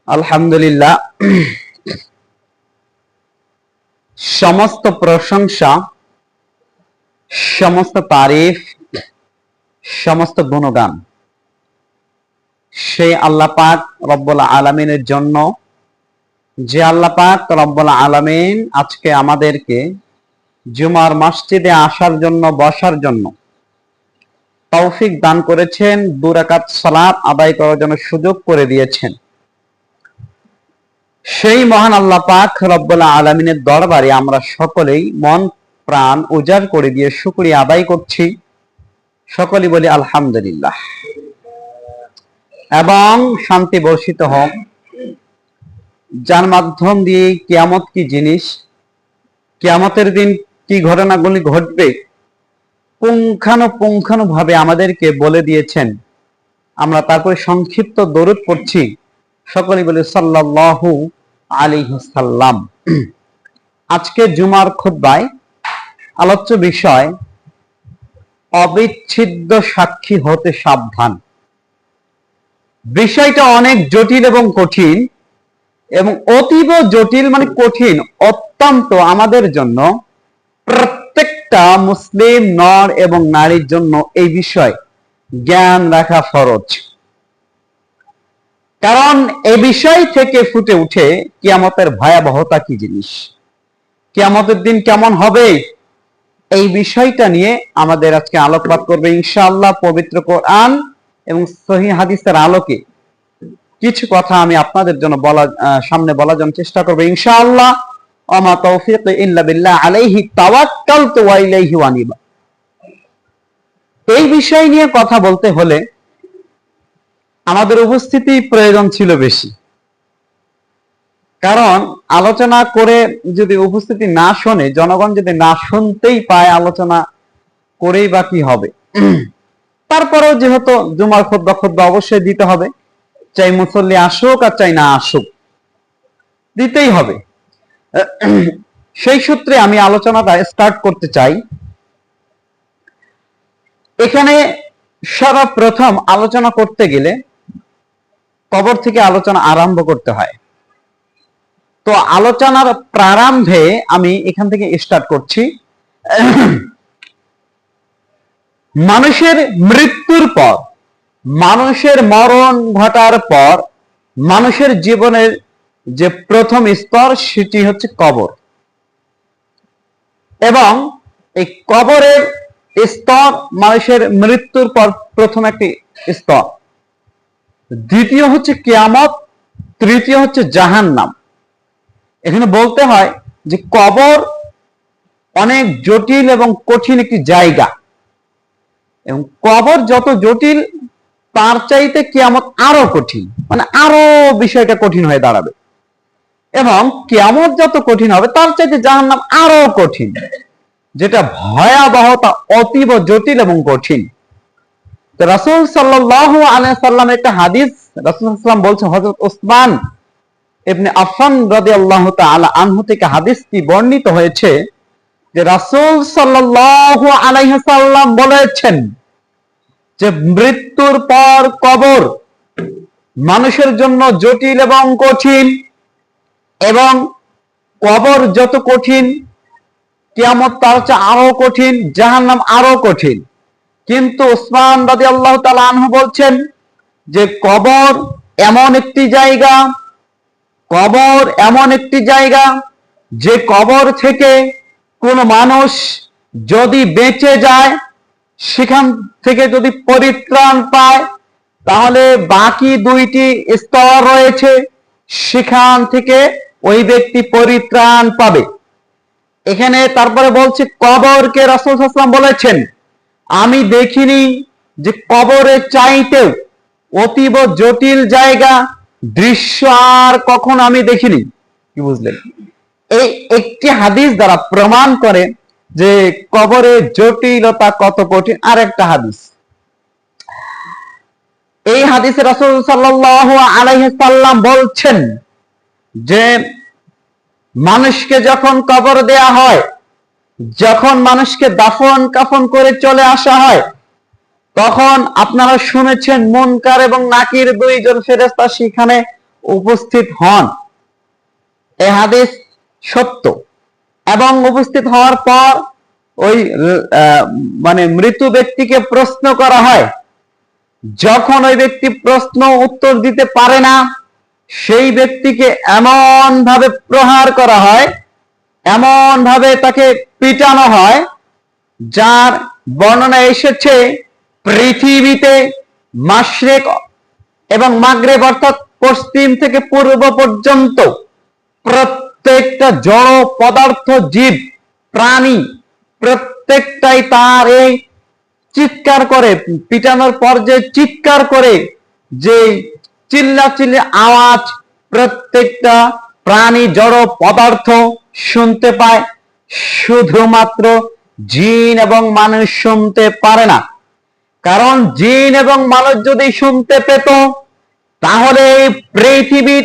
আলহামদুলিল্লাহ, সমস্ত প্রশংসা, সমস্ত তারিফ, সমস্ত গুণগান সেই আল্লাহ পাক রব্বুল আলামিনের জন্য, যে আল্লাহ পাক রব্বুল আলামিন আজকে আমাদেরকে জুমার মসজিদে আসার জন্য, বসার জন্য তৌফিক দান করেছেন, 2 রাকাত সালাত আদায় করার জন্য সুযোগ করে দিয়েছেন। সেই মহান আল্লাহ পাক রব্বুল আলামিনের দরবারে আমরা সকলেই মন প্রাণ উজাড় করে দিয়ে শুকরিয়া আদায় করছি। সকলেই বলি আলহামদুলিল্লাহ। এবং শান্তি বর্ষিত হোক, যার মাধ্যম দিয়ে কিয়ামত কি জিনিস, কিয়ামতের দিন কি ঘটনাগুলি ঘটবে পুঙ্খানুপুঙ্খানুভাবে আমাদেরকে বলে দিয়েছেন। আমরা তারপরে সংক্ষিপ্ত দরুদ পড়ছি। সকলেই বলি সাল্লাল্লাহু আলাইহি সাল্লাম। আজকে জুমার খুতবায় আলোচ্য বিষয় অবিচ্ছেদ্য সাক্ষী হতে সাবধান। বিষয়টা অনেক জটিল এবং কঠিন, এবং অতীব জটিল মানে কঠিন, অত্যন্ত আমাদের জন্য, প্রত্যেকটা মুসলিম নর এবং নারীর জন্য এই বিষয় জ্ঞান রাখা ফরজ। কারণ এই বিষয় থেকে ফুটে উঠে কিয়ামতের ভয়াবহতা কি জিনিস, কিয়ামতের দিন কেমন হবে, এই বিষয়টা নিয়ে আমাদের আজকে আলোকপাত করবে ইনশাআল্লাহ পবিত্র কোরআন এবং সহিহ হাদিসের আলোকে। কিছু কথা আমি আপনাদের জন্য সামনে বলার জন্য চেষ্টা করব ইনশাআল্লাহ। ওমা তৌফিক ইল্লা বিল্লাহ, আলাইহি তাওয়াক্কালতু ওয়া ইলাইহি আনীব। এই বিষয় নিয়ে কথা বলতে হলে আমাদের উপস্থিতি প্রয়োজন ছিল বেশি। কারণ আলোচনা করে যদি উপস্থিতি না শোনে, জনগণ যদি না শুনতেই পায়, আলোচনা করেই বা কি হবে। তারপরেও যেহেতু জুমার খুতবা অবশ্যই দিতে হবে, চাই মুসল্লি আসুক আর চাই না আসুক, দিতেই হবে। সেই সূত্রে আমি আলোচনাটা স্টার্ট করতে চাই। এখানে সর্বপ্রথম আলোচনা করতে গেলে কবর থেকে আলোচনা আরম্ভ করতে হয়। তো আলোচনার প্রারম্ভে আমি এখান থেকে স্টার্ট করছি। মানুষের মৃত্যুর পর, মানুষের মরণ ঘটার পর মানুষের জীবনের যে প্রথম স্তর সেটি হচ্ছে কবর। এবং এই কবরের স্তর মানুষের মৃত্যুর পর প্রথম একটি স্তর, দ্বিতীয় হচ্ছে কিয়ামত, তৃতীয় হচ্ছে জাহান্নাম। এখানে বলতে হয় যে কবর অনেক জটিল এবং কঠিন একটি জায়গা, এবং কবর যত জটিল তার চাইতে কিয়ামত আরো কঠিন, মানে আরো বিষয়টা কঠিন হয়ে দাঁড়াবে। এবং কিয়ামত যত কঠিন হবে তার চাইতে জাহান্নাম আরো কঠিন, যেটা ভয়াবহতা অতীব জটিল এবং কঠিন। তো রাসূল সাল্লাল্লাহু আলাইহি সাল্লাম একটা হাদিস, রাসূল সাল্লাল্লাহু আলাইহি সাল্লাম বলছেন, হযরত ওসমান ইবনে আফফান রাদিয়াল্লাহু তাআলা আনহু থেকে হাদিসটি বর্ণিত হয়েছে যে রাসূল সাল্লাল্লাহু আলাইহি সাল্লাম বলেছেন যে মৃত্যুর পর কবর মানুষের জন্য জটিল এবং কঠিন, এবং কবর যত কঠিন কিয়ামত তার চেয়ে আরো কঠিন, জাহান্নাম আরো কঠিন। কিন্তু ওসমান রাদিয়াল্লাহু তাআলা আনহু বলছেন যে কবর এমন একটি জায়গা, কবর এমন একটি জায়গা যে কবর থেকে কোন মানুষ যদি বেঁচে যায়, সেখান থেকে যদি পরিত্রাণ পায়, তাহলে বাকি 2টি স্তর রয়েছে, সেখান থেকে ওই ব্যক্তি পরিত্রাণ পাবে। এখানে তারপরে বলছে কবরকে রাসূল সাল্লাল্লাহু আলাইহি ওয়াসাল্লাম বলেছেন, আমি দেখিনি যে কবরের চাইতেও অতীব জটিল জায়গা, দৃশ্য আর কখন আমি দেখিনি। কি বুঝলেন? এই একটি হাদিস দ্বারা প্রমাণ করে যে কবরের জটিলতা কত কঠিন। আর একটা হাদিস, এই হাদিসে রাসূল সাল্লাল্লাহু আলাইহি সাল্লাম বলছেন যে মানুষকে যখন কবর দেয়া হয়, যখন মানুষকে দাফন কাফন করে চলে আসা হয়, তখন আপনারা শুনেছেন মুনকার এবং নাকির 2 জন ফেরেশতা সেখানে উপস্থিত হন। এ হাদিস সত্য। এবং উপস্থিত হওয়ার পর ওই মানে মৃত ব্যক্তিকে প্রশ্ন করা হয়। যখন ওই ব্যক্তি প্রশ্ন উত্তর দিতে পারে না, সেই ব্যক্তিকে এমন ভাবে প্রহার করা হয়, এমন ভাবে তাকে পিটানো হয়, যার বর্ণনা এসেছে পৃথিবীতে মাশরিক এবং মাগরিব অর্থাৎ পশ্চিম থেকে পূর্ব পর্যন্ত প্রত্যেকটা জড় পদার্থ, জীব, প্রাণী প্রত্যেকটাই তার এই চিৎকার করে, পিটানোর পর যে চিৎকার করে, যে চিল্লাচিল্লি আওয়াজ প্রত্যেকটা প্রাণী জড় পদার্থ শুনতে পায়। শুধুমাত্র জিন এবং মানুষ শুনতে পারে না। কারণ জিন এবং মানুষ যদি শুনতে পেত, তাহলে পৃথিবীর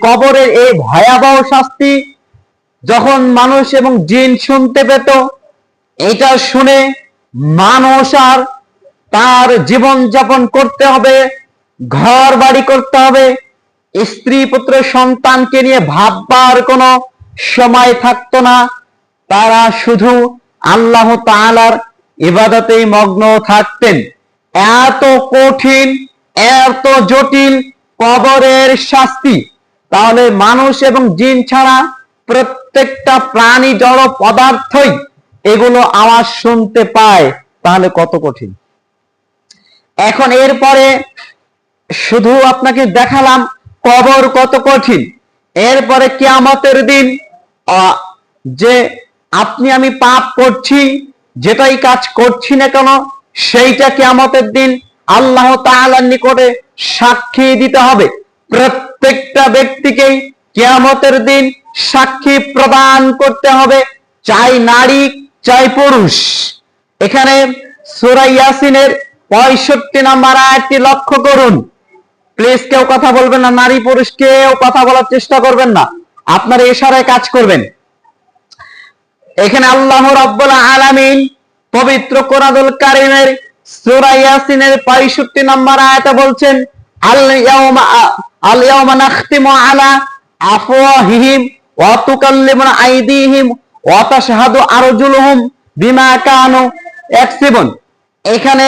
কবরের এই ভয়াবহ শাস্তি যখন মানুষ এবং জিন শুনতে পেত, এটা শুনে মানুষ আর তার জীবন যাপন করতে হবে, ঘর বাড়ি করতে হবে, স্ত্রী পুত্র সন্তানকে নিয়ে ভাববার কোনো সময় থাকতো না। তারা শুধু আল্লাহ তাআলার ইবাদতেই মগ্ন থাকতেন। এত কঠিন, এত জটিল কবরের শাস্তি, তাহলে মানুষ এবং জিন ছাড়া প্রত্যেকটা প্রাণী জড় পদার্থই এগুলো আওয়াজ শুনতে পায়, তাহলে কত কঠিন। এখন এরপরে শুধু আপনাকে দেখালাম কবর কত কঠিন। এরপরে কিয়ামতের দিন যে আপনি আমি পাপ করছি, যেটাই কাজ করছি না কেন, সেইটা কিয়ামতের দিন আল্লাহ তাআলার নিকটে সাক্ষী দিতে হবে। প্রত্যেকটা ব্যক্তিকেই কিয়ামতের দিন সাক্ষী প্রদান করতে হবে, চাই নারী চাই পুরুষ। এখানে সূরা ইয়াসিনের 65 নম্বর আয়াতটি লক্ষ্য করুন। প্লিজ কেউ কথা বলবেন না, নারী পুরুষ কেউ কথা বলার চেষ্টা করবেন না, আপনারা ইশারায় কাজ করবেন। এখানে আল্লাহ রাব্বুল আলামিন পবিত্র কোরআনুল কারীমের সূরা ইয়াসিনের 65 নম্বর আয়াতে বলছেন, আল ইয়াউমা নাখতিমু আলা আফওয়াহিহিম ওয়া তুকাল্লিমুনা আইদিহিম ওয়া তাশহাদু আরজুলুহুম বিমা কানু ইয়াকসিবুন। এখানে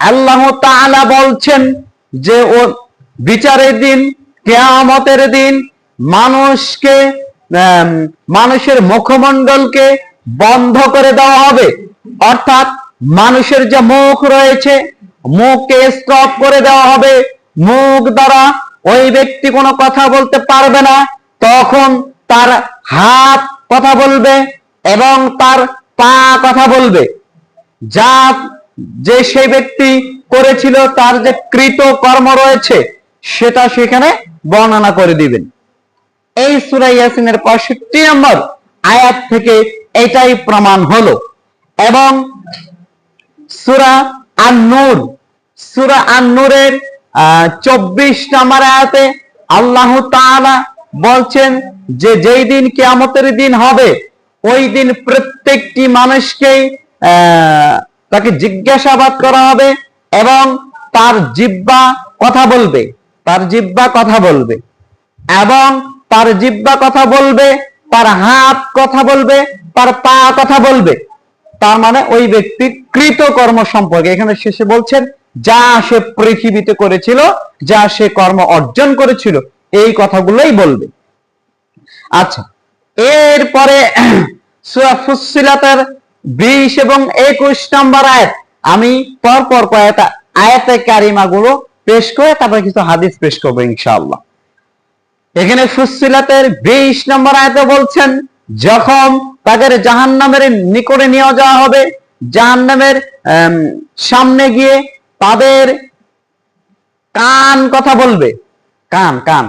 আল্লাহ তাআলা বলছেন যে ও বিচারের দিন, কিয়ামতের দিন মানুষকে, মানুষের মুখমণ্ডলকে বন্ধ করে দেওয়া হবে। অর্থাৎ মানুষের যে মুখ রয়েছে, মুখকে স্টপ করে দেওয়া হবে। মুখ দ্বারা ওই ব্যক্তি কোনো কথা বলতে পারবে না। তখন তার হাত কথা বলবে এবং তার পা কথা বলবে। যা যে সেই ব্যক্তি করেছিল, তার যে কৃত কর্ম রয়েছে, সেটা সেখানে বর্ণনা করে দিবেন। এই সূরা ইয়াসিনের 65 নম্বর আয়াত থেকে এটাই প্রমাণ হলো। এবং সূরা আন-নূর, সূরা আন-নূরের 24 নম্বর আয়াতে আল্লাহ তাআলা বলছেন যে যেই দিন কিয়ামতের দিন হবে, ওই দিন প্রত্যেকটি মানুষকেই তাকে জিজ্ঞাসাবাদ করা হবে এবং তার জিহ্বা কথা বলবে, তার জিহ্বা কথা বলবে এবং তার জিহ্বা কথা বলবে, তার হাত কথা বলবে, তার পা কথা বলবে। তার মানে ওই ব্যক্তির কৃত কর্ম সম্পর্কে এখানে শেষে বলছেন যা সে পৃথিবীতে করেছিল, যা সে কর্ম অর্জন করেছিল, এই কথাগুলোই বলবে। আচ্ছা, এরপরে সূরা ফুসসিলাতের 20 এবং 21 নম্বর আয়াত, আমি পরপর কয়েকটা আয়াতে কারিমা গুলো পেশ করে তারপরে কিছু হাদিস পেশ করবো ইনশাআল্লাহ। এখানে ফুসসিলাতের 20 নম্বর আয়াতে বলছেন, যখন তাদের জাহান্নামের নিকটে নিয়ে যাওয়া হবে, জাহান্নামের সামনে গিয়ে তাদের কান কথা বলবে, কান কান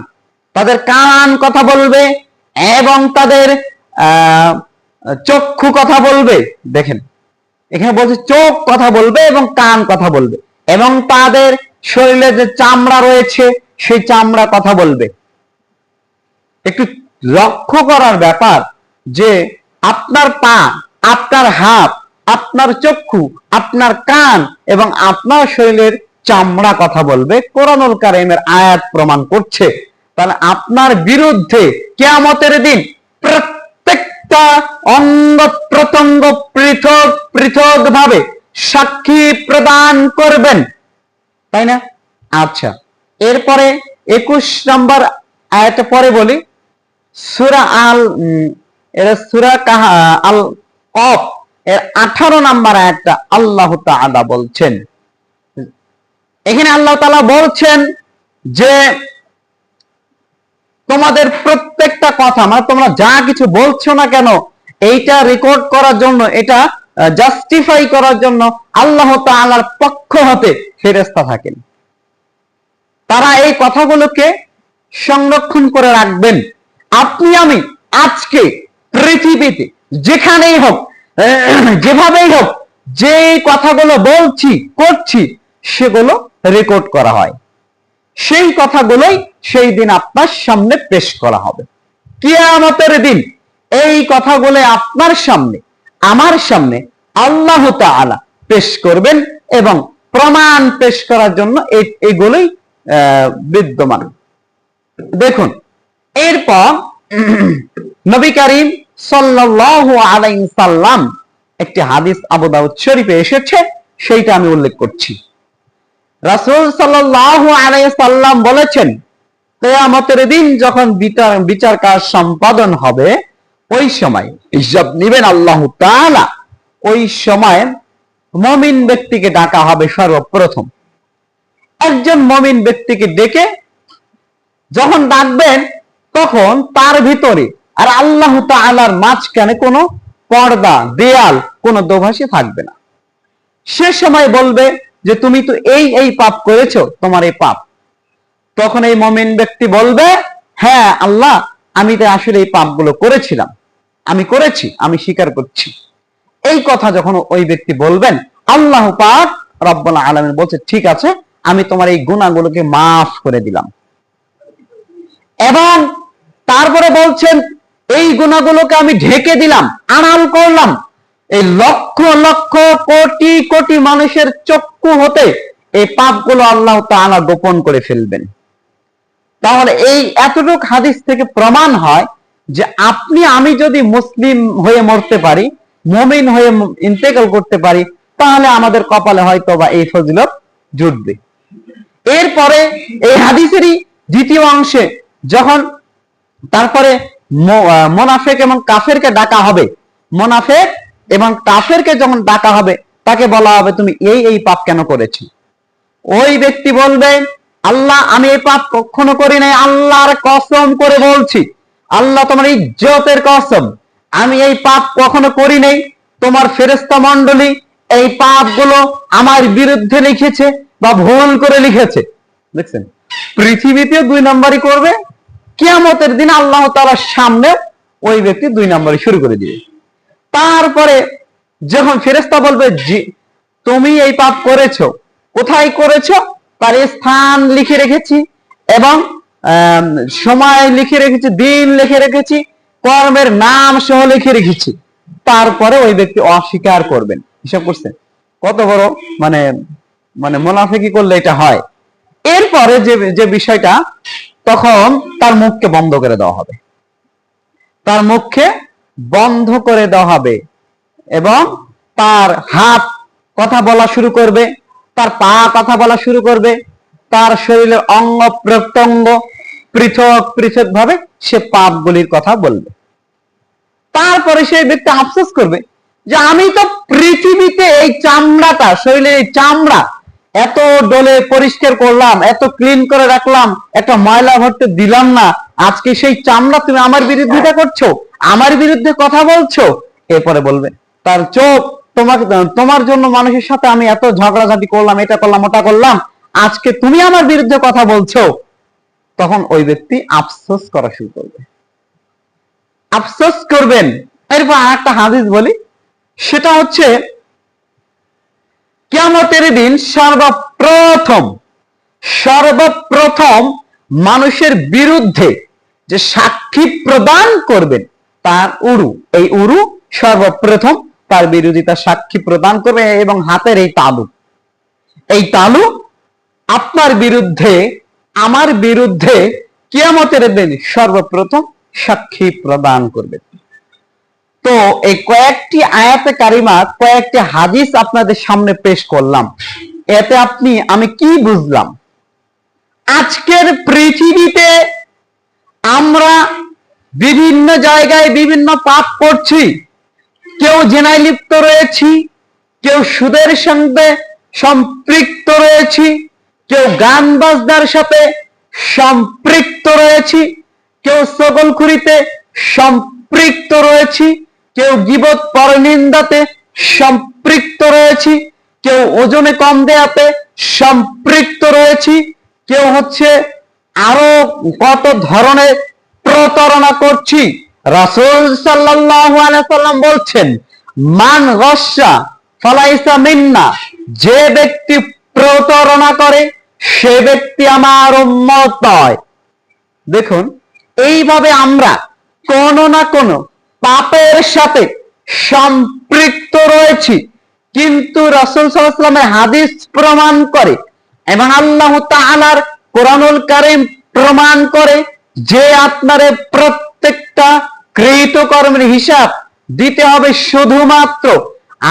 তাদের কান কথা বলবে এবং তাদের চক্ষু কথা বলবে। দেখেন এখানে বলছে চোখ কথা বলবে এবং কান কথা বলবে, এবং তাদের শরীরে যে চামড়া রয়েছে সেই চামড়া কথা বলবে। একটু লক্ষ্য করার ব্যাপার যে আপনার পা, আপনার হাত, আপনার চক্ষু, আপনার কান এবং আপনার শরীরের চামড়া কথা বলবে, কোরআনুল কারীমের আয়াত প্রমাণ করছে। তাহলে আপনার বিরুদ্ধে কিয়ামতের দিন প্রত্যেকটা অঙ্গ প্রত্যঙ্গ পৃথক পৃথক ভাবে সাক্ষী প্রদান করবেন, তাই না? আচ্ছা, এরপরে 21 নম্বর আয়াতে পরে বলি, সূরা সূরা আল কফ এর 18 নম্বর আয়াতটা আল্লাহ তাআলা বলছেন, এখানে আল্লাহ তাআলা বলছেন যে তোমাদের প্রত্যেকটা কথা, মানে তোমরা যা কিছু বলছো না কেন, এইটা রেকর্ড করার জন্য, এটা জাস্টিফাই করার জন্য আল্লাহ তাআলার পক্ষ হতে ফেরেশতা থাকেন। তারা এই কথাগুলোকে সংরক্ষণ করে রাখবেন। আপনি আমি আজকে পৃথিবীতে যেখানেই হোক, যেভাবেই হোক, যে কথাগুলো বলছি করছি, সেগুলো রেকর্ড করা হয়। সেই কথাগুলোই সেই দিন আপনার সামনে পেশ করা হবে। কিয়ামতের দিন এই কথাগুলো আপনার সামনে, আমার সামনে আল্লাহ তাআলা পেশ করবেন এবং প্রমাণ পেশ করার জন্য এইগুলোই বিদ্যমান। দেখুন, এরপর নবী করিম সাল্লাল্লাহু আলাইহি সাল্লাম একটি হাদিস আবু দাউদ শরীফে এসেছে, সেইটা আমি উল্লেখ করছি। রাসূল সাল্লাল্লাহু আলাইহি সাল্লাম বলেছেন, কিয়ামতের দিন যখন বিচার কাজ সম্পাদন হবে, ওই সময় হিসাব নেবেন আল্লাহ তাআলা। ওই সময় মুমিন ব্যক্তিকে ডাকা হবে সর্বপ্রথম। একজন মুমিন ব্যক্তিকে ডেকে যখন ডাকবেন, তখন তার ভিতরে আর আল্লাহ তাআলার মাঝখানে কোনো পর্দা, দেয়াল, কোনো দোভাষী থাকবে না। সে সময় বলবে যে তুমি তো এই এই পাপ করেছো, তোমার এই পাপ। তখন এই মুমিন ব্যক্তি বলবে, হ্যাঁ আল্লাহ, আমি তো আসলে এই পাপগুলো করেছিলাম, আমি করেছি, আমি স্বীকার করছি। এই কথা যখন ওই ব্যক্তি বলবেন, আল্লাহ পাক রব্বুল আলামিন বলছে, ঠিক আছে, আমি তোমার এই গুনাহগুলোকে মাফ করে দিলাম। এবং তারপরে বলছেন, এই গুনাহগুলোকে আমি ঢেকে দিলাম, আড়াল করলাম। এই লক্ষ লক্ষ কোটি কোটি মানুষের চক্ষু হতে এই পাপগুলো আল্লাহ তাআলা গোপন করে ফেলবেন। তাহলে এই এতটুকু হাদিস থেকে প্রমাণ হয় যে আপনি আমি যদি মুসলিম হয়ে মরতে পারি, মুমিন হয়ে ইন্তেকাল করতে পারি, তাহলে আমাদের কপালে হয়তো বা এই ফজিলত জুটবে। এরপরে এই হাদিসেরই দ্বিতীয় অংশে যখন তারপরে মুনাফিক এবং কাফেরকে ডাকা হবে, মুনাফিক এবং কাফেরকে যখন ডাকা হবে, তাকে বলা হবে তুমি এই এই পাপ কেন করেছো? ওই ব্যক্তি বলবে, আল্লাহ, আমি এই পাপ কখনো করি নাই, আল্লাহর কসম করে বলছি, আল্লাহ তোমার ইজ্জতের কসম, আমি এই পাপ কখনো করি নাই। তোমার ফেরেশতা মণ্ডলী এই পাপগুলো আমার বিরুদ্ধে লিখেছে বা ভুল করে লিখেছে। দেখছেন, পৃথিবীতে 2 নম্বরই করবে, কিয়ামতের দিন আল্লাহ তাআলার সামনে ওই ব্যক্তি 2 নম্বরই শুরু করে দিবে। তারপরে যখন ফেরেশতা বলবে, জি তুমি এই পাপ করেছো, কোথায় করেছো, তার স্থান লিখে রেখেছি এবং সময় লিখে রেখেছি, দিন লিখে রেখেছি, কর্মের নাম সহ লিখে রেখেছি। তারপরে ওই ব্যক্তি অস্বীকার করবেন। হিসাব করছেন কত বড় মানে মানে মুনাফিকি করলে এটা হয়। এরপরে যে বিষয়টা, তখন তার মুখকে বন্ধ করে দেওয়া হবে, তার মুখকে বন্ধ করে দেওয়া হবে এবং তার হাত কথা বলা শুরু করবে, তার পা কথা বলা শুরু করবে, তার শরীরের অঙ্গ প্রত্যঙ্গ পৃথক পৃথক ভাবে সে পাপগুলির কথা বলবে। তারপরে সেই ব্যক্তি আফসোস করবে যে আমি তো পৃথিবীতে এই চামড়াটা, শরীরের এই চামড়া এত ডলে পরিষ্কার করলাম, এত ক্লিন করে রাখলাম, একটা ময়লা ভর্তি দিলাম না, আজকে সেই চামড়া তুমি আমার বিরুদ্ধে করছো, আমার বিরুদ্ধে কথা বলছো। এরপরে বলবে তার চোখ, তোমার জন্য মানুষের সাথে আমি এত ঝগড়াঝাটি করলাম, এটা করলাম, ওটা করলাম, আজকে তুমি আমার বিরুদ্ধে কথা বলছো। তখন ওই ব্যক্তি আফসোস করা শুরু করবে, আফসোস করবেন। এরপর আরেকটা হাদিস বলি, সেটা হচ্ছে কিয়ামতের দিন সর্বপ্রথম মানুষের বিরুদ্ধে যে সাক্ষী প্রদান করবেন তার উরু, এই উরু সর্বপ্রথম তার বিরোধিতা সাক্ষী প্রদান করবে এবং হাতের এই তালু আপনার বিরুদ্ধে, আমার বিরুদ্ধে কিয়ামতের দিন সর্বপ্রথম সাক্ষী প্রদান করবে। তো এই কয়েকটি আয়াতে কারিমা, কয়েকটি হাদিস আপনাদের সামনে পেশ করলাম। এতে আমি কি বুঝলাম? আজকের পৃথিবীতে আমরা বিভিন্ন জায়গায় বিভিন্ন পাপ করছি। কেউ জেনায় লিপ্ত রয়েছি, কেউ সুদের সঙ্গে সম্পৃক্ত রয়েছি, কেউ গান বাজনার সাথে সম্পৃক্ত রয়েছি, কেউ সকলখুরিতে সম্পৃক্ত রয়েছি, কেউ গীবত পরনিন্দাতে সম্পৃক্ত রয়েছি, কেউ ওজনে কম দেয়াতে সম্পৃক্ত রয়েছি, কেউ আরো কত ধরনের প্রতারণা করছি। রাসূল সাল্লাল্লাহু আলাইহি সাল্লাম বলছেন, মান গস্যা ফালাইসা মিন্না, যে ব্যক্তি প্রতারণা করে সে ব্যক্তি আমার উম্মত নয়। দেখুন, এইভাবে আমরা কোনো না কোনো পাপের সাথে সম্পৃক্ত রয়েছি, কিন্তু রাসূল সাল্লাল্লাহু আলাইহি ওয়াসাল্লামের হাদিস প্রমাণ করে এবং আল্লাহ তাআলার কোরআনুল কারীম প্রমাণ করে যে আপনার প্রত্যেকটা কৃতকর্মের হিসাব দিতে হবে শুধুমাত্র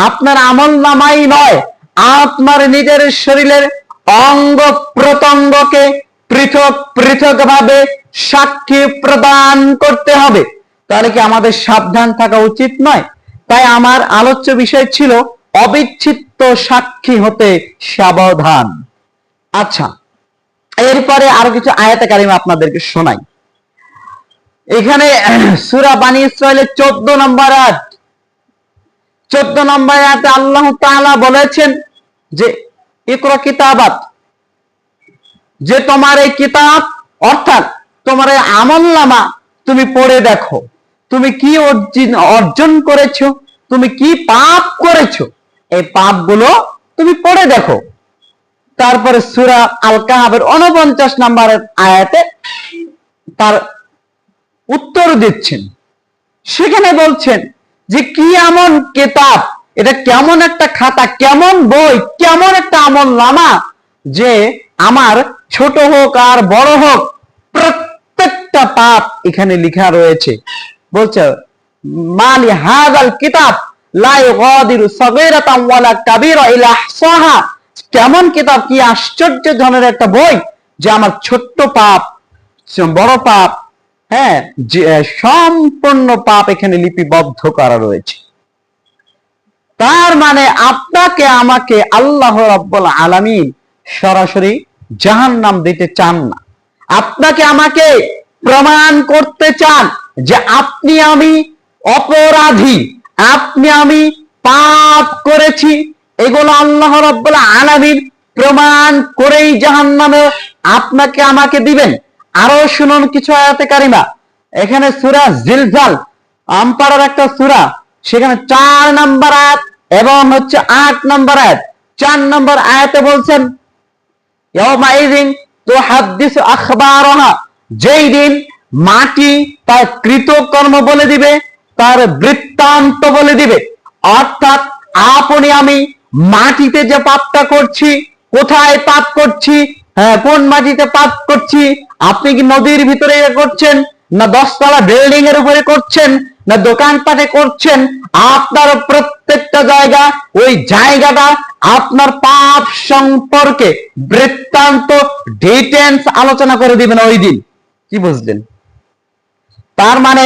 আপনার আমলনামাই নয়, আপনার নিজের শরীরের অঙ্গ প্রত্যঙ্গকে পৃথক পৃথক ভাবে সাক্ষী প্রদান করতে হবে। তাহলে কি আমাদের সাবধান থাকা উচিত নয়? তাই আমার আলোচ্য বিষয় ছিল অবিচ্ছিন্ন সাক্ষী হতে সাবধান। আচ্ছা, এরপরে আরো কিছু আয়াতে কারিমা আপনাদেরকে শোনাই। এখানে সূরা বানী ইসরাইলের 14 নম্বর আয়াত, 14 নম্বর আয়াতে আল্লাহ তাআলা বলেছেন যে ইকরা কিতাবাত, যে তোমার এই কিতাব অর্থাৎ তোমার এই আমলনামা তুমি পড়ে দেখো, তুমি কি অর্জন করেছো, তুমি কি পাপ করেছো, এই পাপগুলো তুমি পড়ে দেখো। তারপরে সূরা আল কাহাফের 49 নম্বর আয়াতে তার উত্তর দিচ্ছেন। সেখানে বলছেন যে কি এমন কিতাব, এটা কেমন একটা খাতা, কেমন বই, কেমন একটা আমলনামা যে আমার ছোট হোক আর বড় হোক প্রত্যেকটা পাপ এখানে লেখা রয়েছে। বলছে মালি হাযাল কিতাব লা ইগাদিরু সাগীরাতান ওয়ালা কাবীরা ইল্লা আহসাহা, কেমন কিতাব, কি আশ্চর্য ধরনের একটা বই যে আমার ছোট্ট পাপ, বড় পাপ, সম্পূর্ণ পাপ এখানে লিপিবদ্ধ করা রয়েছে। তার মানে আপনাকে আমাকে আল্লাহ রাব্বুল আলামিন সরাসরি জাহান্নাম দিতে চান না। আপনাকে আমাকে প্রমাণ করতে চান যে আপনি আমি অপরাধী, আপনি আমি পাপ করেছি। এগুলো আল্লাহ রাব্বুল আলামিন প্রমাণ করেই জাহান্নামে আপনাকে আমাকে দিবেন। আরো শুনুন কিছু আয়াতে কারিমা। এখানে সূরা জিলজাল আম্পারের একটা সূরা, সেখানে 4 নম্বর আয়াত এবং 8 নম্বর আয়াত। 4 নম্বর আয়াতে বলছেন ইয়াউমাইযিন তুহাদ্দিসু আখবারাহা, যেই দিন মাটি তার কৃতকর্ম বলে দিবে, তার বৃত্তান্ত বলে দিবে। অর্থাৎ আপনি আমি মাটিতে যে পাপটা করছি, কোথায় পাপ করছি, কোন মাটিতে পাপ করছি, আপনি কি নদীর ভিতরে করছেন, না 10 তলা বিল্ডিং এর উপরে করছেন, না দোকানপাটে করছেন, আপনার প্রত্যেকটা জায়গা, ওই জায়গাটা আপনার পাপ সম্পর্কে বৃত্তান্ত ডিটেইলস আলোচনা করে দিবেন ওই দিন। কি বুঝলেন? তার মানে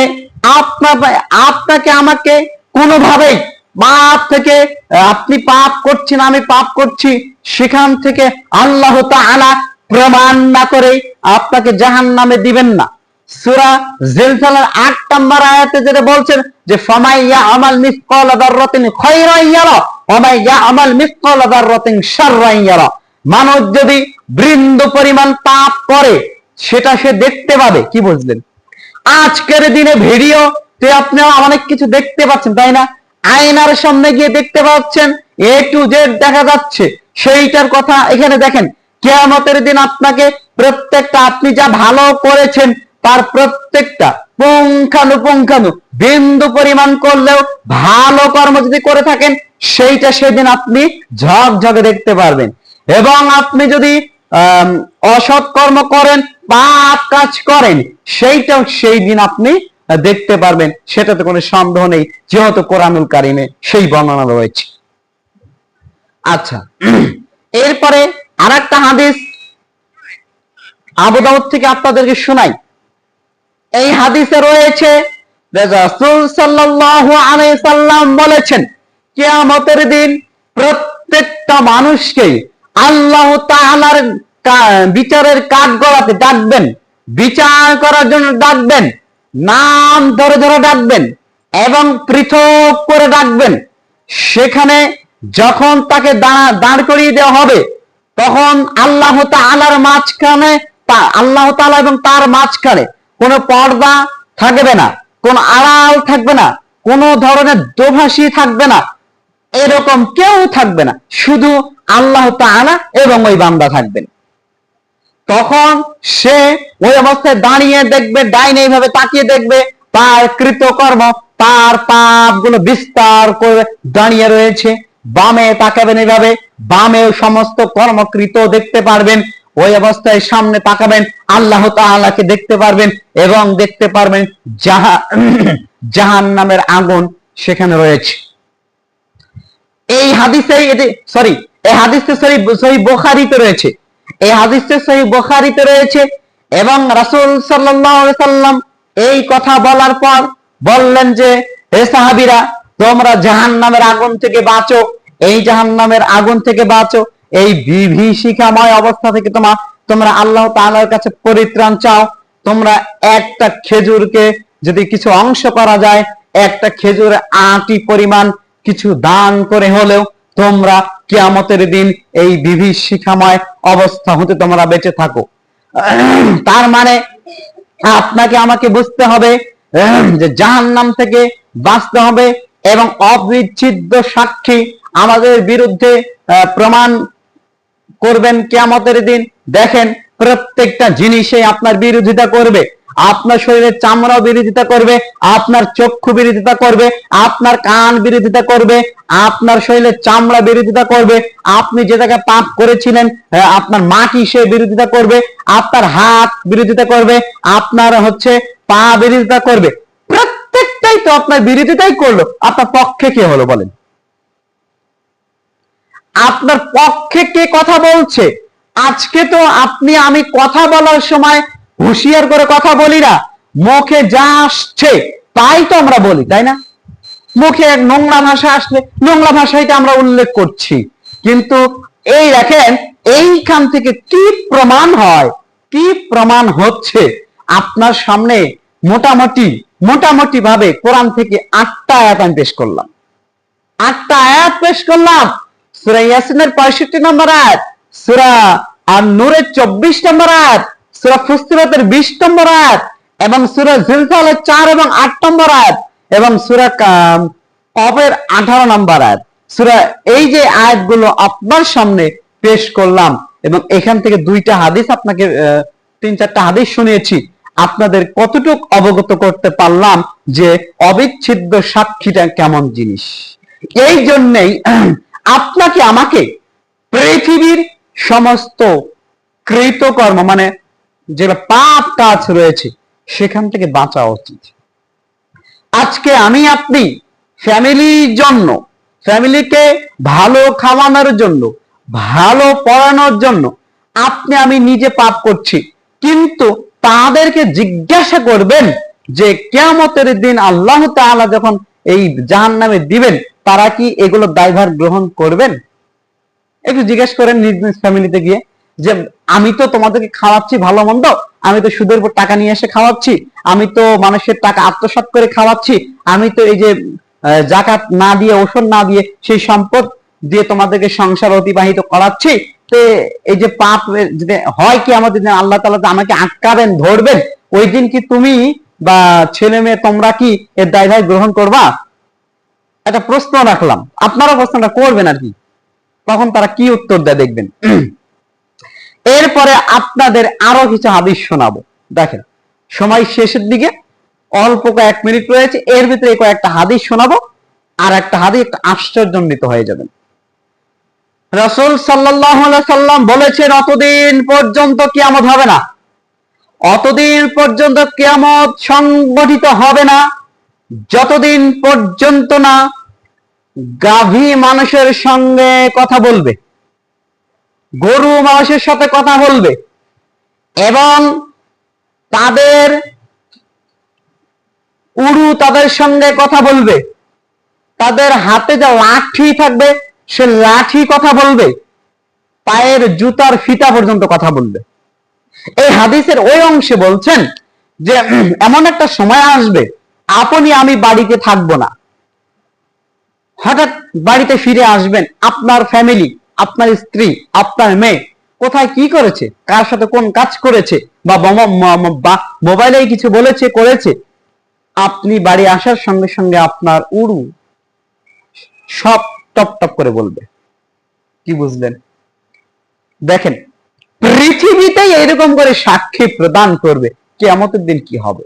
আপনাকে আমাকে কোনোভাবেই পাপ থেকে, আপনি পাপ করছেন আমি পাপ করছি, সেখান থেকে আল্লাহ তাআলা প্রমাণ না করে আপনাকে জাহান্নামে দিবেন না। সূরা জিলজালের 8 নম্বর আয়াতে যেটা বলছেন যে ফামাই ইয়ামাল মিসকালা যাররাতিন খায়রান ইয়ারা ওয়া মান ইয়ামাল মিসকালা যাররাতিন শাররান ইয়ারা, মানুষ যদি বিন্দু পরিমাণ পাপ করে সেটা সে দেখতে পাবে। কি বুঝলেন? আজকের দিনে ভিডিওতে আপনি অনেক কিছু দেখতে পাচ্ছেন, তাই না? আয়নার সামনে গিয়ে দেখতে পাচ্ছেন এ টু জেড দেখা যাচ্ছে, সেইটার কথা এখানে দেখেন। কিয়ামতের দিন আপনাকে প্রত্যেকটা, আপনি যা ভালো করেছেন তার প্রত্যেকটা পুঙ্খানুপুঙ্খানু বিন্দু পরিমাণ করলেও ভালো কর্ম যদি করে থাকেন সেইটা সেদিন আপনি ঝকঝকে দেখতে পারবেন। এবং আপনি যদি অসৎ কর্ম করেন পাপ কাজ করেন, সেইটাও সেই দিন আপনি দেখতে পারবেন, সেটাতে কোনো সন্দেহ নেই, যেহেতু কোরআনুল কারিমে সেই বর্ণনা রয়েছে। আচ্ছা, এরপরে আরেকটা হাদিস আবু দাউদ থেকে আপনাদেরকে শোনাই। এই হাদিসে রয়েছে রাসূল সাল্লাল্লাহু আলাইহি সাল্লাম বলেছেন, কিয়ামতের দিন প্রত্যেকটা মানুষকে আল্লাহ তাআলার বিচারের কাঠগড়াতে ডাকবেন, বিচার করার জন্য ডাকবেন, নাম ধরে ধরে ডাকবেন এবং পৃথক করে ডাকবেন। সেখানে যখন তাকে দাঁড় করিয়ে দেওয়া হবে, তখন আল্লাহ তাআলার মাঝখানে, আল্লাহ তাআলা এবং তার মাঝখানে কোনো পর্দা থাকবে না, কোন আড়াল থাকবে না, কোন ধরনের দোভাষী থাকবে না, এরকম কেউ থাকবে না, শুধু আল্লাহ তাআলা এবং ওই বান্দা থাকবেন। তখন সে ওই অবস্থায় দাঁড়িয়ে দেখবে, ডাইনে এইভাবে তাকিয়ে দেখবে, তার কৃতকর্ম, তার পাপগুলো বিস্তার করে দাঁড়িয়ে রয়েছে। বামে তাকাবেন, এইভাবে বামে সমস্ত কর্মকৃত দেখতে পারবেন। ওই অবস্থায় সামনে তাকাবেন, আল্লাহ তাআলাকে দেখতে পারবেন এবং দেখতে পারবেন জাহান্নামের আগুন সেখানে রয়েছে। এই হাদিসে এই হাদিসে সহিহ বুখারীতে রয়েছে, এই হাদিসে সহিহ বুখারীতে রয়েছে। এবং রাসূল সাল্লাল্লাহু আলাইহি সাল্লাম এই কথা বলার পর বললেন যে, হে সাহাবীরা, তোমরা জাহান্নামের আগুন থেকে বাঁচো, এই জাহান্নামের আগুন থেকে বাঁচো, এই বিভীষিকাময় অবস্থা থেকে তোমরা আল্লাহ তাআলার কাছে পরিত্রাণ চাও। তোমরা একটা খেজুরকে যদি কিছু অংশ করা যায়, একটা খেজুর আটি পরিমাণ কিছু দান করে হলেও তোমরা কিয়ামতের দিন এই বিভীষিকাময় অবস্থা হতে তোমরা বেঁচে থাকো। তার মানে আপনাকে আমাকে বুঝতে হবে যে জাহান্নাম থেকে বাঁচতে হবে এবং অবিচ্ছেদ্য সাক্ষী আমাদের বিরুদ্ধে প্রমাণ করবেন কিয়ামতের দিন। দেখেন, প্রত্যেকটা জিনিসে আপনার বিরোধিতা করবে, আপনার শরীরের চামড়া বিরোধিতা করবে, আপনার চক্ষু বিরোধিতা করবে, আপনার কান বিরোধিতা করবে, আপনার শরীরের চামড়া বিরোধিতা করবে, আপনি যে জায়গায় পাপ করেছিলেন আপনার মাটি সে বিরোধিতা করবে, আপনার হাত বিরোধিতা করবে, আপনার পা বিরোধিতা করবে। প্রত্যেকটাই তো আপনার বিরোধিতাই করলো, আপনার পক্ষে কে হলো বলেন? আপনার পক্ষে কে কথা বলছে? আজকে তো আপনি আমি কথা বলার সময় হুঁশিয়ার করে কথা বলি না, মুখে যা আসছে তাই তো আমরা বলি, তাই না? মুখে এক নোংরা ভাষা আসলে নোংরা ভাষাইটা আমরা উল্লেখ করছি, কিন্তু এই দেখেন এইখান থেকে কি প্রমাণ হয়, কি প্রমাণ হচ্ছে আপনার সামনে। মোটামুটি ভাবে কোরআন থেকে 8টা আয়াত আমি পেশ করলাম, 8টা আয়াত পেশ করলাম। সূরা ইয়াসিনের 65 নম্বর আয়াত, সূরা আন-নূরের 24 নম্বর আয়াত, সূরা ফুসসিলাতের 20 নম্বর আয়াত এবং সূরা জিলজালের 4 এবং 8 নম্বর আয়াত এবং সূরা কফের 18 নম্বর আয়াত। সূরা এই যে আয়াতগুলো আপনার সামনে পেশ করলাম এবং এখান থেকে 2টা হাদিস আপনাকে 3-4টা হাদিস শুনিয়েছি, আপনাদের কতটুকু অবগত করতে পারলাম যে অবিচ্ছেদ্য সাক্ষীটা কেমন জিনিস। এই জন্যই আপনাকে আমাকে পৃথিবীর সমস্ত কৃতকর্ম মানে যেটা পাপ কাজ রয়েছে সেখান থেকে বাঁচা উচিত। আজকে আমি আপনি ফ্যামিলির জন্য, ফ্যামিলিকে ভালো খাওয়ানোর জন্য, ভালো পড়ানোর জন্য আপনি আমি নিজে পাপ করছি, কিন্তু তাদেরকে জিজ্ঞাসা করবেন যে কিয়ামতের দিন আল্লাহ তাআলা যখন এই জাহান্নামে দিবেন, তারা কি এগুলো দায়ভার গ্রহণ করবেন? একটু জিজ্ঞেস করেন নিজ নিজ ফ্যামিলিতে গিয়ে যে আমি তো তোমাদেরকে খাওয়াচ্ছি ভালো মন্দ, আমি তো সুদের উপর টাকা নিয়ে এসে খাওয়াচ্ছি, আমি তো মানুষের টাকা আত্মসাৎ করে খাওয়াচ্ছি, আমি তো এই যে যাকাত না দিয়ে, ওষুধ না দিয়ে সেই সম্পদ দিয়ে তোমাদেরকে সংসার অতিবাহিত করাচ্ছি। তো এই যে পাপ যদি হয় কি আমাদের আল্লাহ তাআলা আমাকে আটকাবেন, ধরবেন, ওই দিন কি তুমি বা ছেলে মেয়ে তোমরা কি এর দায়ভার গ্রহণ করবা? একটা প্রশ্ন রাখলাম, আপনারা প্রশ্নটা করবেন আর কি, তখন তারা কি উত্তর দেয় দেখবেন। এরপরে আপনাদের আরো কিছু হাদিস শোনাবো। দেখেন সময় শেষের দিকে, অল্প কয়েক মিনিট রয়েছে, এর ভিতরে কয়েকটা হাদিস শোনাবো, আর একটা হাদিস আশ্চর্যান্বিত হয়ে যাবেন। রাসূল সাল্লাল্লাহু আলাইহি সাল্লাম বলেছেন, অতদিন পর্যন্ত কিয়ামত হবে না অতদিন পর্যন্ত কিয়ামত সংগঠিত হবে না যতদিন পর্যন্ত না গাভী মানুষের সঙ্গে কথা বলবে, গরু মানুষের সাথে কথা বলবে, এবং তাদের উরু তাদের সঙ্গে কথা বলবে, তাদের হাতে যে লাঠি থাকবে সে লাঠি কথা বলবে, পায়ের জুতার ফিতা পর্যন্ত কথা বলবে। এই হাদিসের ওই অংশে বলছেন যে এমন একটা সময় আসবে আপনি আমি বাড়িতে থাকবো না, হঠাৎ বাড়িতে ফিরে আসবেন, আপনার ফ্যামিলি, আপনার স্ত্রী, আপনার মেয়ে কোথায় কি করেছে, কার সাথে কোন কাজ করেছে, বা মোবাইলে কিছু বলেছে করেছে, আপনি বাড়ি আসার সঙ্গে সঙ্গে আপনার উরু সব টপ টপ করে বলবে। কি বুঝলেন? দেখেন, পৃথিবীতেই এরকম করে সাক্ষী প্রদান করবে। কিয়ামতের দিন কি হবে?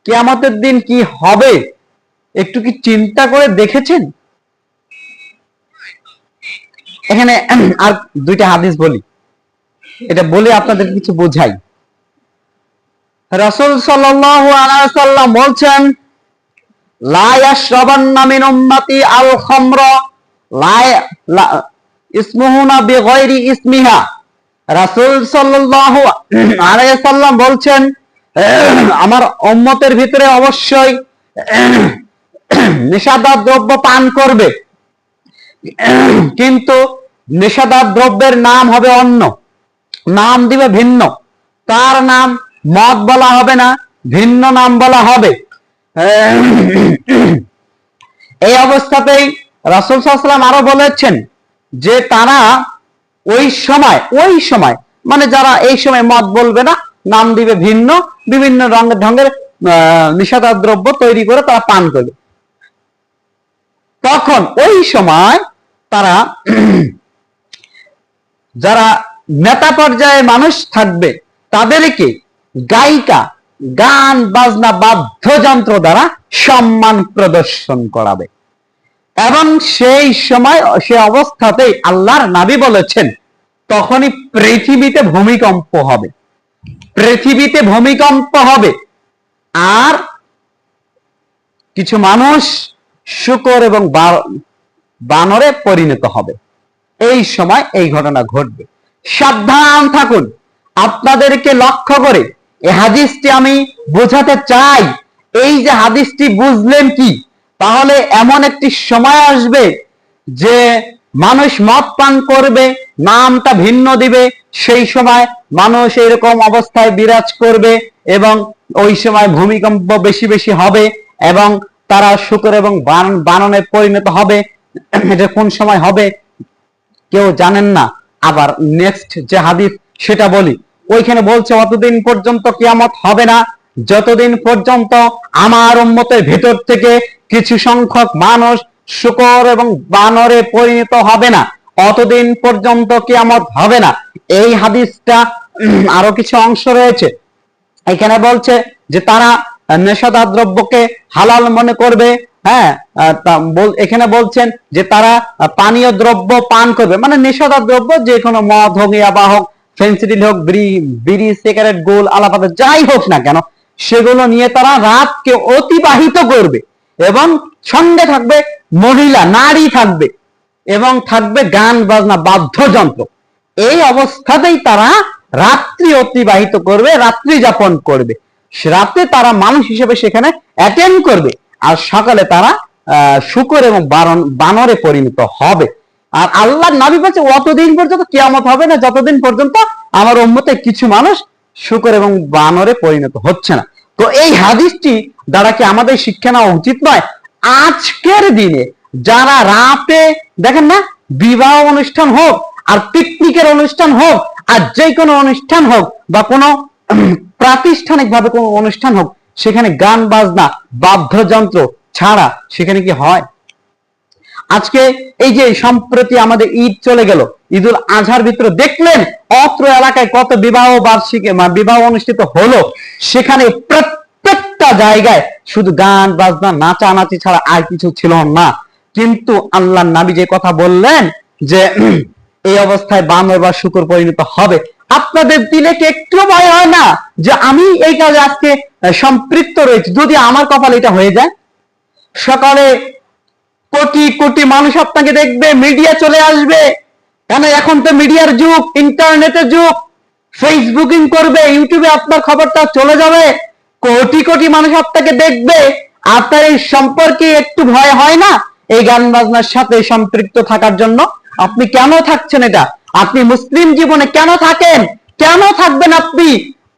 কিয়ামতের দিন কি হবে একটু কি চিন্তা করে দেখেছেন? এখানে আর দুইটা হাদিস বলি, এটা বলে আপনাদের কিছু বোঝাই। রাসূল সাল্লাল্লাহু আলাইহি ওয়াসাল্লাম বলছেন, লা ইয়াশরাবান্না মিন উম্মতি আল খামরা লা ইসমুহুনা বিগাইরি ইসমিহা। রাসূল সাল্লাল্লাহু আলাইহি ওয়াসাল্লাম বলছেন, আমার উম্মতের ভিতরে অবশ্যই নেশাদার দ্রব্য পান করবে, কিন্তু নেশাদার দ্রব্যের নাম হবে অন্য, নাম দিবে ভিন্ন। তার নাম মদ বলা হবে না, ভিন্ন নাম বলা হবে। এই অবস্থাতেই রাসূল সাল্লাল্লাহু আলাইহি ওয়াসাল্লাম আরো বলেছেন যে তারা ওই সময় মানে যারা এই সময় মদ বলবে না, নাম দিবে ভিন্ন, বিভিন্ন রঙের ঢঙ্গের নেশাদার দ্রব্য তৈরি করে তারা পান করবে। তখন ওই সময় তারা যারা নেতা পর্যায়ে মানুষ থাকবে তাদেরকে গায়িকা, গান বাজনা, বাদ্যযন্ত্র দ্বারা সম্মান প্রদর্শন করাবে। এবং সেই সময় সে অবস্থাতেই আল্লাহর নবী বলেছেন তখনই পৃথিবীতে ভূমিকম্প হবে, পৃথিবীতে ভূমিকম্প হবে, আর কিছু মানুষ শূকর এবং বানরে পরিণত হবে। এই সময় এই ঘটনা ঘটবে, সাবধান থাকুন। আপনাদেরকে লক্ষ্য করে এই হাদিসটি আমি বোঝাতে চাই। এই যে হাদিসটি বুঝলেন কি? তাহলে এমন একটি সময় আসবে যে মানুষ মদ পান করবে, নামটা ভিন্ন দিবে, সেই সময় মানুষ এরকম অবস্থায় বিরাজ করবে এবং ওই সময় ভূমিকম্প বেশি বেশি হবে এবং তারা শূকর এবং বানরে পরিণত হবে। এটা কোন সময় হবে কেউ জানেন না। আবার নেক্সট যে হাদিস সেটা বলি, ওইখানে বলছে অতদিন পর্যন্ত কিয়ামত হবে না যতদিন পর্যন্ত আমার উম্মতের ভেতর থেকে কিছু সংখ্যক মানুষ শূকর এবং বানরে পরিণত হবে না, অতদিন পর্যন্ত কিয়ামত হবে না। এই হাদিসটা আরো কিছু অংশ রয়েছে, এখানে বলছে যে তারা নেশাদার দ্রব্যকে হালাল মনে করবে। হ্যাঁ, এখানে বলছেন যে তারা পানীয় দ্রব্য পান করবে, মানে নেশাদার দ্রব্য যে কোনো মদ হোক, ইয়াবা হোক, ফেন্সিডিল হোক, বিড়ি, সিগারেট, গোল, আলাপাতা যাই হোক না কেন, সেগুলো নিয়ে তারা রাতকে অতিবাহিত করবে এবং সঙ্গে থাকবে মহিলা, নারী থাকবে এবং থাকবে গান বাজনা, বাদ্যযন্ত্র। এই অবস্থাতেই তারা রাত্রি অতিবাহিত করবে, রাত্রি যাপন করবে। রাতে তারা মানুষ হিসেবে সেখানে অ্যাটেন্ড করবে, আর সকালে তারা শূকর এবং বানরে পরিণত হবে। আর আল্লাহর নবী বলেছে অতদিন পর্যন্ত কিয়ামত হবে না যতদিন পর্যন্ত আমার উম্মতে কিছু মানুষ শূকর এবং বানরে পরিণত হচ্ছে না। তো এই হাদিসটি দ্বারা কি আমাদের শিক্ষা নেওয়া উচিত নয়? আজকের দিনে যারা রাতে দেখেন না, বিবাহ অনুষ্ঠান হোক আর পিকনিকের অনুষ্ঠান হোক আর যে কোনো অনুষ্ঠান হোক বা কোনো প্রাতিষ্ঠানিক ভাবে কোনো অনুষ্ঠান হোক, সেখানে গান বাজনা, বাদ্যযন্ত্র ছাড়া সেখানে কি হয়? আজকে এই যে সম্প্রতি আমাদের ঈদ চলে গেল, ঈদুল আজহার ভিতরে দেখলেন অত্র এলাকায় কত বিবাহ বার্ষিকী বিবাহ অনুষ্ঠিত হলো, সেখানে প্রত্যেকটা জায়গায় শুধু গান বাজনা, নাচানাচি ছাড়া আর কিছু ছিল না। কিন্তু আল্লাহর নবী যে কথা বললেন যে এই অবস্থায় বানর বা শূকর পরিণত হবে, আপনাদের দিলে কি একটু ভয় হয় না যে আমি এই কাজে আজকে সম্পৃক্ত রয়েছি, যদি আমার কপালে এটা হয়ে যায়? সকালে কোটি কোটি মানুষ আপনাকে দেখবে, মিডিয়া চলে আসবে, কেন এখন তো মিডিয়ার যুগ, ইন্টারনেটের যুগ, ফেসবুকিং করবে, ইউটিউবে আপনার খবরটা চলে যাবে, কোটি কোটি মানুষ আপনাকে দেখবে। আপনার এই সম্পর্কে একটু ভয় হয় না এই গান বাজনার সাথে সম্পৃক্ত থাকার জন্য? আপনি কেন থাকছেন এটা? আপনি মুসলিম জীবনে কেন থাকেন? কেন থাকবেন আপনি?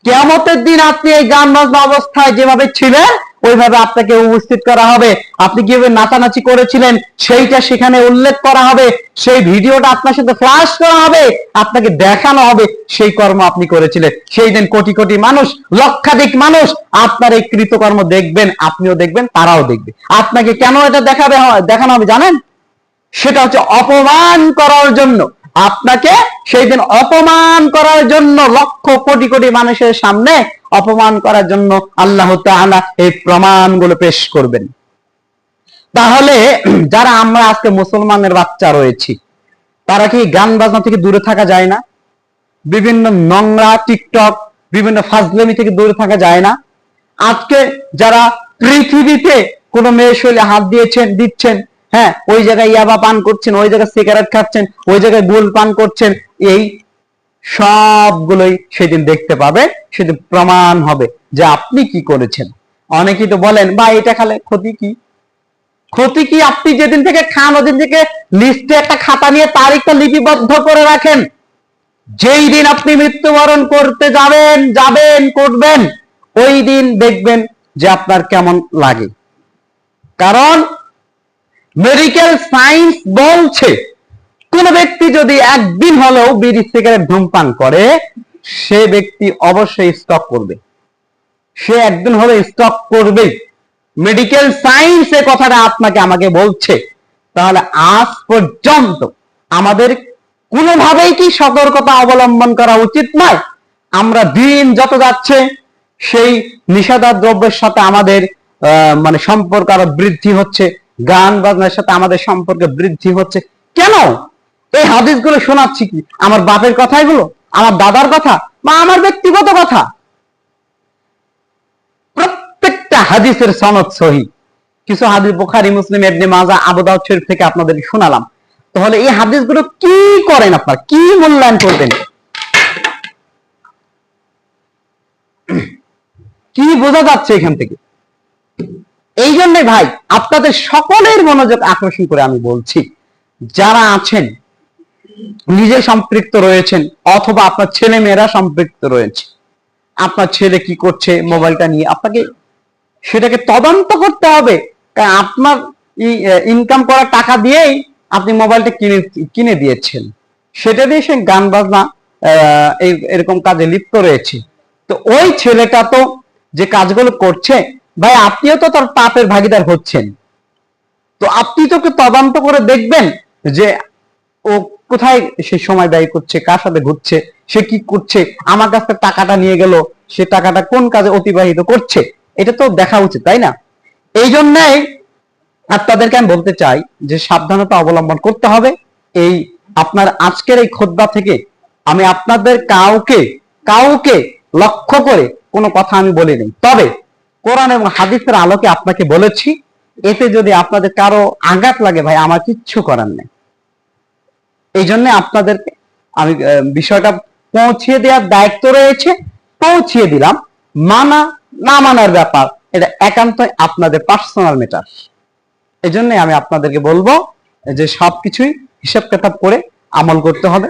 কিয়ামতের দিন আপনি এই গান বাজনা অবস্থায় যেভাবে ছিলেন ওইভাবে আপনাকে উপস্থিত করা হবে। আপনি কিভাবে নাচানাচি করেছিলেন সেইটা সেখানে উল্লেখ করা হবে, সেই ভিডিওটা আপনার সাথে ফ্ল্যাশ করা হবে, আপনাকে দেখানো হবে সেই কর্ম আপনি করেছিলেন। সেই দিন কোটি কোটি মানুষ, লক্ষাধিক মানুষ আপনার এই কৃতকর্ম দেখবেন, আপনিও দেখবেন, তারাও দেখবে। আপনাকে কেন এটা দেখানো হবে জানেন? সেটা হচ্ছে অপমান করার জন্য। আপনাকে সেই দিন অপমান করার জন্য, লক্ষ কোটি কোটি মানুষের সামনে অপমান করার জন্য আল্লাহ তাআলা এই প্রমাণগুলো পেশ করবেন। তাহলে যারা আমরা আজকে মুসলমানের বাচ্চা রয়েছি, তারা কি গান বাজনা থেকে দূরে থাকা যায় না? বিভিন্ন নোংরা টিকটক, বিভিন্ন ফাজলামি থেকে দূরে থাকা যায় না? আজকে যারা পৃথিবীতে কোনো মেয়ের শরীরে হাত দিচ্ছেন, হ্যাঁ, ওই জায়গায় ইয়াবা পান করছেন, ওই জায়গায় সিগারেট খাচ্ছেন, ওই জায়গায় গুল পান করছেন, এই সবগুলোই সেদিন দেখতে পাবে, সেদিন প্রমাণ হবে যে আপনি কি করেছেন। অনেকেই তো বলেন, বা এটা খেলে ক্ষতি কি? ক্ষতি কি? আপনি যেদিন থেকে খান ওদিন থেকে লিস্টে একটা খাতা নিয়ে তারিখটা লিপিবদ্ধ করে রাখেন। যেই দিন আপনি মৃত্যুবরণ করতে করবেন, ওই দিন দেখবেন যে আপনার কেমন লাগে। কারণ মেডিকেল সায়েন্স বলছে কোন ব্যক্তি যদি একদিন হলেও বিড়ি সিগারেট ধূমপান করে, সে ব্যক্তি অবশ্যই স্টক করবে, সে একদিন হলে স্টক করবে। মেডিকেল সায়েন্স এ কথাটা আমাকে বলছে। তাহলে আজ পর্যন্ত আমাদের কোনোভাবেই কি সতর্কতা অবলম্বন করা উচিত নয়? আমরা দিন যত যাচ্ছে সেই নিষেধাজ্ঞ দ্রব্যের সাথে আমাদের মানে সম্পর্ক আরো বৃদ্ধি হচ্ছে, গান বাজনার সাথে আমাদের সম্পর্ক বৃদ্ধি হচ্ছে। কেন? এই হাদিসগুলো শোনাচ্ছি কি আমার বাপের কথাগুলো, আমার দাদার কথা, বা আমার ব্যক্তিগত কথা? প্রত্যেকটা হাদিসের সনদ সহিহ। কিছু হাদিস বুখারী, মুসলিম, ইবনে মাজাহ, আবু দাউদ শরীফ থেকে আপনাদের শোনালাম। তাহলে এই হাদিসগুলো কি করেন আপনারা? কি মূল্যায়ন করবেন? কি বোঝা যাচ্ছে এখান থেকে? এই জন্য ভাই আপনাদের সকলের মনোযোগ আকর্ষণ করে আমি বলছি, যারা আছেন নিজে সম্পৃক্ত রয়েছেন অথবা আপনার ছেলে মেয়েরা সম্পৃক্ত রয়েছে, আপনার ছেলে কি করছে মোবাইলটা নিয়ে, আপনাকে সেটাকে তদন্ত করতে হবে। কারণ আপনার ইনকাম করা টাকা দিয়েই আপনি মোবাইলটা কিনে দিয়েছেন, সেটা দিয়ে সে গান বাজনা এরকম কাজে লিপ্ত রয়েছে। তো ওই ছেলেটা তো যে কাজগুলো করছে, ভাই আপনিও তো তার পাপের ভাগীদার হচ্ছেন। তো আপনি তো তদন্ত করে দেখবেন যে ও কোথায় সে সময় ব্যয় করছে, কার সাথে ঘুরছে, সে কি করছে, আমার কাছ থেকে টাকাটা নিয়ে গেল, সে টাকাটা কোন কাজে অতিবাহিত করছে, এটা তো দেখা উচিত, তাই না? এই জন্যই আপনাদেরকে আমি বলতে চাই যে সাবধানতা অবলম্বন করতে হবে। এই আপনার আজকের এই খুতবা থেকে আমি আপনাদের কাউকে লক্ষ্য করে কোনো কথা আমি বলিনি, তবে কোরআন এবং হাদিসের আলোকে আপনাকে বলেছি। এতে যদি আপনাদের কারো আঘাত লাগে, ভাই আমার কিচ্ছু করার নেই। এই জন্য আপনাদেরকে আমি বিষয়টা পৌঁছিয়ে দেওয়ার দায়িত্ব রয়েছে, পৌঁছিয়ে দিলাম। মানা না মানার ব্যাপার, এটা একান্তই আপনাদের পার্সোনাল ম্যাটার। এই জন্য আমি আপনাদেরকে বলবো যে সবকিছুই হিসাব কিতাব করে আমল করতে হবে।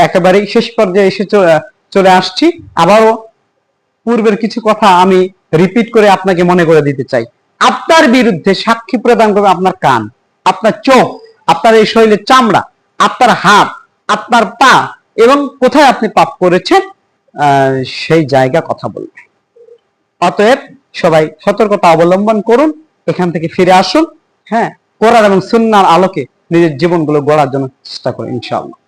একেবারেই শেষ পর্যায়ে এসে চলে আসছি। আবারও পূর্বের কিছু কথা আমি রিপিট করে আপনাকে মনে করে দিতে চাই। আপনার বিরুদ্ধে সাক্ষী প্রদান করবে আপনার কান, আপনার চোখ, আপনার এই শরীরের চামড়া, আপনার হাত, আপনার পা, এবং কোথায় আপনি পাপ করেছেন সেই জায়গা কথা বলবে। অতএব সবাই সতর্কতা অবলম্বন করুন, এখান থেকে ফিরে আসুন। হ্যাঁ, কোরআন এবং সুন্নাহর আলোকে নিজের জীবনগুলো গড়ার জন্য চেষ্টা করুন ইনশাআল্লাহ।